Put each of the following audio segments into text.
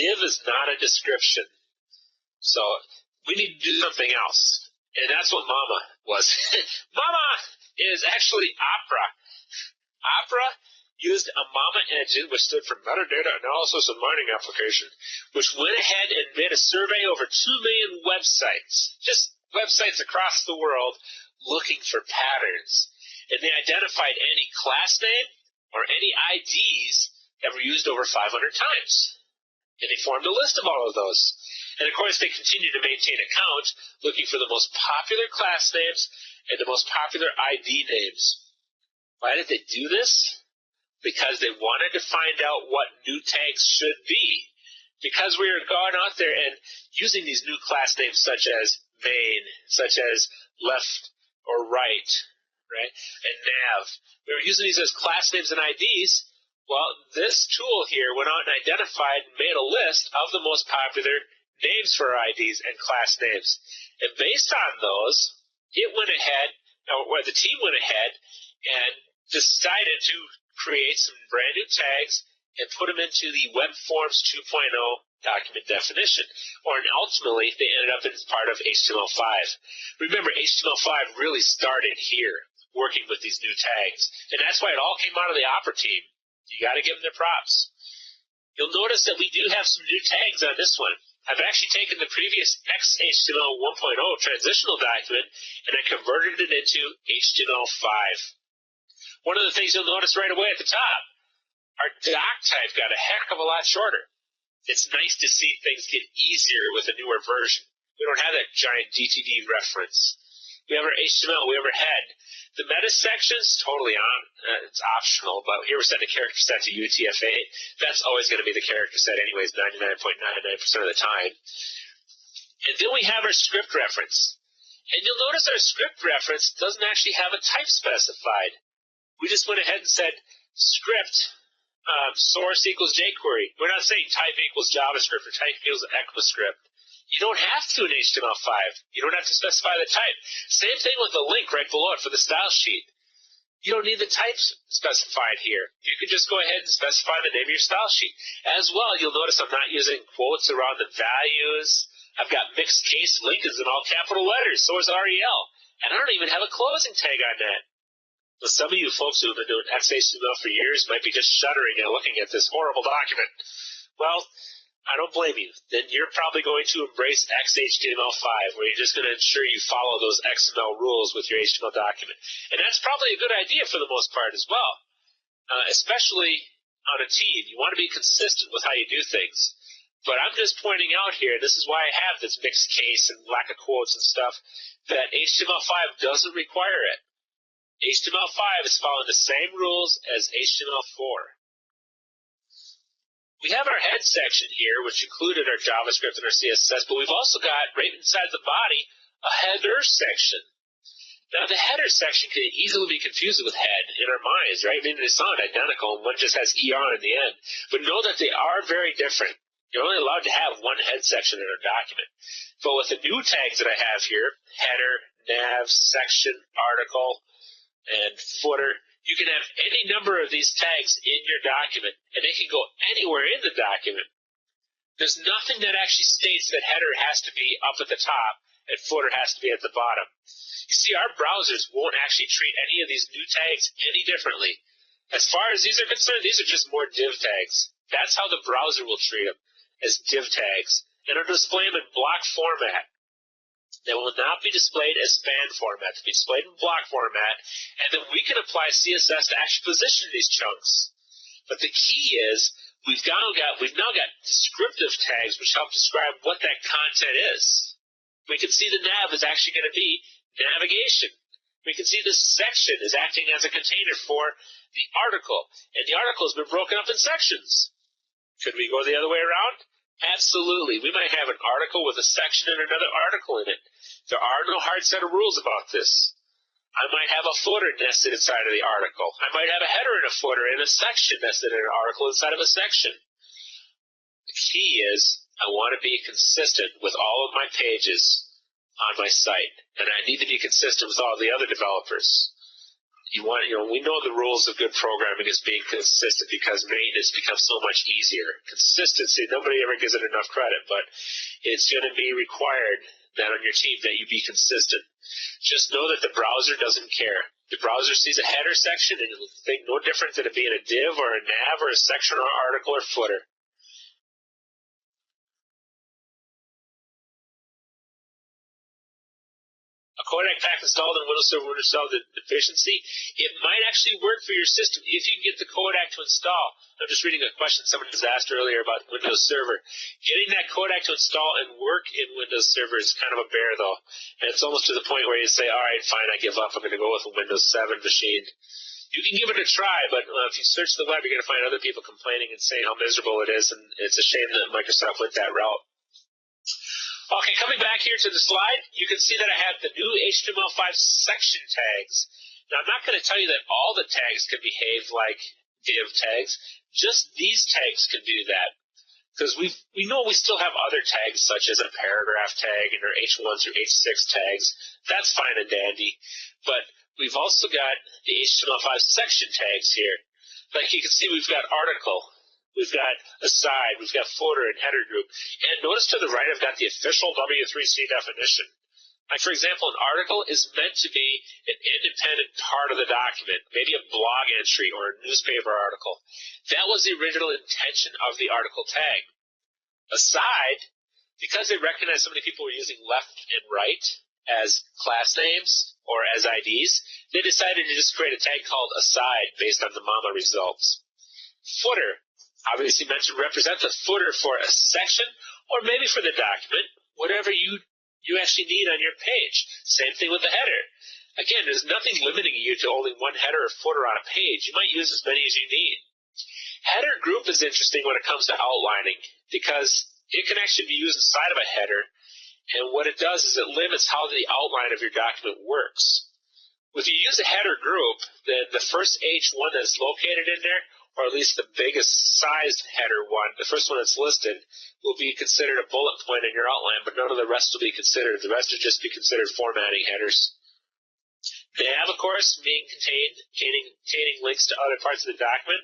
div is not a description. So we need to do something else. And that's what Mama was. Mama is actually Opera. Opera used a Mama engine, which stood for Metadata Analysis and Mining Application, which went ahead and made a survey over 2 million websites, just websites across the world looking for patterns. And they identified any class name or any IDs that were used over 500 times. And they formed a list of all of those. And of course, they continue to maintain a count looking for the most popular class names and the most popular ID names. Why did they do this? Because they wanted to find out what new tags should be. Because we were going out there and using these new class names such as main, such as left or right, and nav. We were using these as class names and IDs. Well, this tool here went out and identified and made a list of the most popular names for IDs and class names. And based on those, it went ahead, or the team went ahead and decided to create some brand new tags and put them into the Web Forms 2.0 document definition. Or ultimately, they ended up as part of HTML5. Remember, HTML5 really started here, working with these new tags. And that's why it all came out of the Opera team. You got to give them their props. You'll notice that we do have some new tags on this one. I've actually taken the previous XHTML 1.0 transitional document and I converted it into HTML5. One of the things you'll notice right away at the top, our doc type got a heck of a lot shorter. It's nice to see things get easier with a newer version. We don't have that giant DTD reference. We have our HTML, we have our head. The meta section's totally on. It's optional, but here we're setting a character set to UTF-8. That's always going to be the character set anyways, 99.99% of the time. And then we have our script reference. And you'll notice our script reference doesn't actually have a type specified. We just went ahead and said script source equals jQuery. We're not saying type equals JavaScript or type equals ECMAScript. You don't have to in HTML5. You don't have to specify the type. Same thing with the link right below it for the style sheet. You don't need the types specified here. You can just go ahead and specify the name of your style sheet. As well, you'll notice I'm not using quotes around the values. I've got mixed case Lincolns in all capital letters. So is REL. And I don't even have a closing tag on that. Well, some of you folks who have been doing XHTML for years might be just shuddering and looking at this horrible document. Well, I don't blame you. Then you're probably going to embrace XHTML5, where you're just going to ensure you follow those XML rules with your HTML document. And that's probably a good idea for the most part as well, especially on a team. You want to be consistent with how you do things. But I'm just pointing out here, this is why I have this mixed case and lack of quotes and stuff, that HTML5 doesn't require it. HTML5 is following the same rules as HTML4. We have our head section here, which included our JavaScript and our CSS, but we've also got, right inside the body, a header section. Now, the header section can easily be confused with head in our minds, right? I mean, they sound identical, and one just has ER in the end. But know that they are very different. You're only allowed to have one head section in a document. But with the new tags that I have here, header, nav, section, article, and footer, you can have any number of these tags in your document, and they can go anywhere in the document. There's nothing that actually states that header has to be up at the top and footer has to be at the bottom. You see, our browsers won't actually treat any of these new tags any differently. As far as these are concerned, these are just more div tags. That's how the browser will treat them, as div tags. And it'll display them in block format. They will not be displayed as span format. They'll be displayed in block format, and then we can apply CSS to actually position these chunks. But the key is we've now got descriptive tags which help describe what that content is. We can see the nav is actually going to be navigation. We can see this section is acting as a container for the article, and the article has been broken up in sections. Could we go the other way around? Absolutely. We might have an article with a section and another article in it. There are no hard set of rules about this. I might have a footer nested inside of the article. I might have a header and a footer and a section nested in an article inside of a section. The key is I want to be consistent with all of my pages on my site, and I need to be consistent with all the other developers. we know the rules of good programming is being consistent because maintenance becomes so much easier. Consistency, nobody ever gives it enough credit, but it's going to be required that on your team that you be consistent. Just know that the browser doesn't care. The browser sees a header section and it'll think no different than it being a div or a nav or a section or article or footer. A Kodak pack installed in Windows Server would install the deficiency. It might actually work for your system if you can get the Kodak to install. I'm just reading a question someone was asked earlier about Windows Server. Getting that Kodak to install and work in Windows Server is kind of a bear, though. And it's almost to the point where you say, all right, fine, I give up. I'm going to go with a Windows 7 machine. You can give it a try, but if you search the web, you're going to find other people complaining and saying how miserable it is, and it's a shame that Microsoft went that route. Okay, coming back here to the slide, you can see that I have the new HTML5 section tags. Now, I'm not going to tell you that all the tags can behave like div tags. Just these tags can do that. Because we know we still have other tags, such as a paragraph tag and our H1 through H6 tags. That's fine and dandy. But we've also got the HTML5 section tags here. Like you can see, we've got article. We've got aside, we've got footer and header group. And notice to the right, I've got the official W3C definition. Like, for example, an article is meant to be an independent part of the document, maybe a blog entry or a newspaper article. That was the original intention of the article tag. Aside, because they recognize so many people were using left and right as class names or as IDs, they decided to just create a tag called aside based on the MAMA results. Footer. Obviously meant to represent the footer for a section or maybe for the document, whatever you actually need on your page. Same thing with the header. Again, there's nothing limiting you to only one header or footer on a page. You might use as many as you need. Header group is interesting when it comes to outlining because it can actually be used inside of a header, and what it does is it limits how the outline of your document works. If you use a header group, then the first H1 that's located in there, or at least the biggest sized header one, the first one that's listed, will be considered a bullet point in your outline, but none of the rest will be considered. The rest will just be considered formatting headers. Nav, of course, containing links to other parts of the document,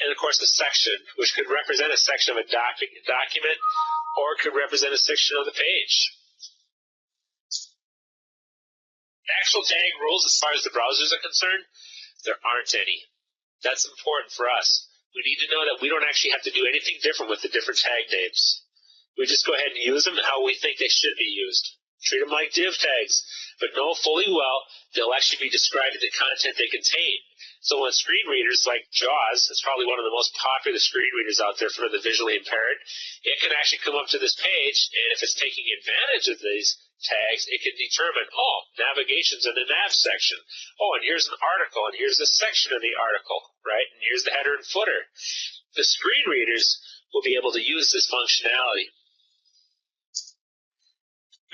and of course a section, which could represent a section of a document, or could represent a section of the page. The actual tag rules as far as the browsers are concerned, there aren't any. That's important for us. We need to know that we don't actually have to do anything different with the different tag names. We just go ahead and use them how we think they should be used. Treat them like div tags, but know fully well they'll actually be describing the content they contain. So when screen readers like JAWS, it's probably one of the most popular screen readers out there for the visually impaired, it can actually come up to this page, and if it's taking advantage of these tags, it can determine, navigation's in the nav section. And here's an article, and here's the section of the article, right? And here's the header and footer. The screen readers will be able to use this functionality.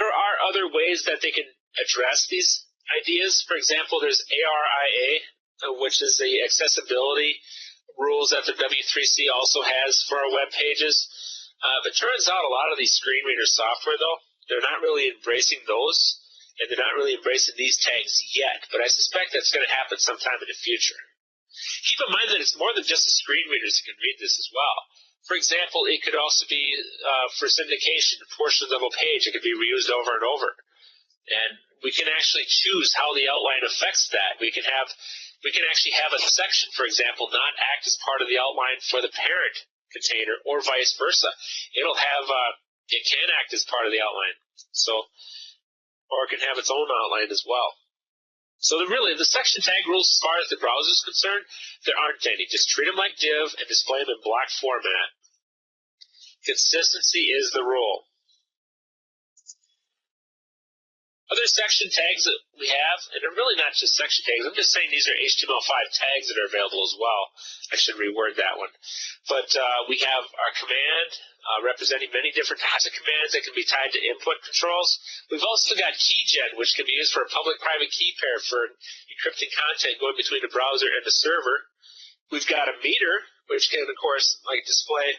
There are other ways that they can address these ideas. For example, there's ARIA, which is the accessibility rules that the W3C also has for our web pages. But it turns out a lot of these screen reader software, though, they're not really embracing those, and they're not really embracing these tags yet, but I suspect that's going to happen sometime in the future. Keep in mind that it's more than just the screen readers that can read this as well. For example, it could also be for syndication, portions of a page. It could be reused over and over. And we can actually choose how the outline affects that. We can actually have a section, for example, not act as part of the outline for the parent container, or vice versa. It can act as part of the outline. Or it can have its own outline as well. So the section tag rules, as far as the browser is concerned, there aren't any. Just treat them like div and display them in block format. Consistency is the rule. Other section tags that we have, and they're really not just section tags. I'm just saying these are HTML5 tags that are available as well. I should reword that one. But we have our command representing many different types of commands that can be tied to input controls. We've also got keygen, which can be used for a public-private key pair for encrypting content going between the browser and the server. We've got a meter, which can, of course, display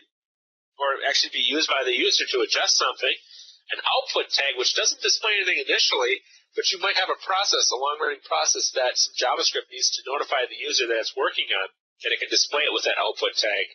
or actually be used by the user to adjust something. An output tag, which doesn't display anything initially, But you might have a process, a long-running process that some JavaScript needs to notify the user that it's working on, and it can display it with that output tag.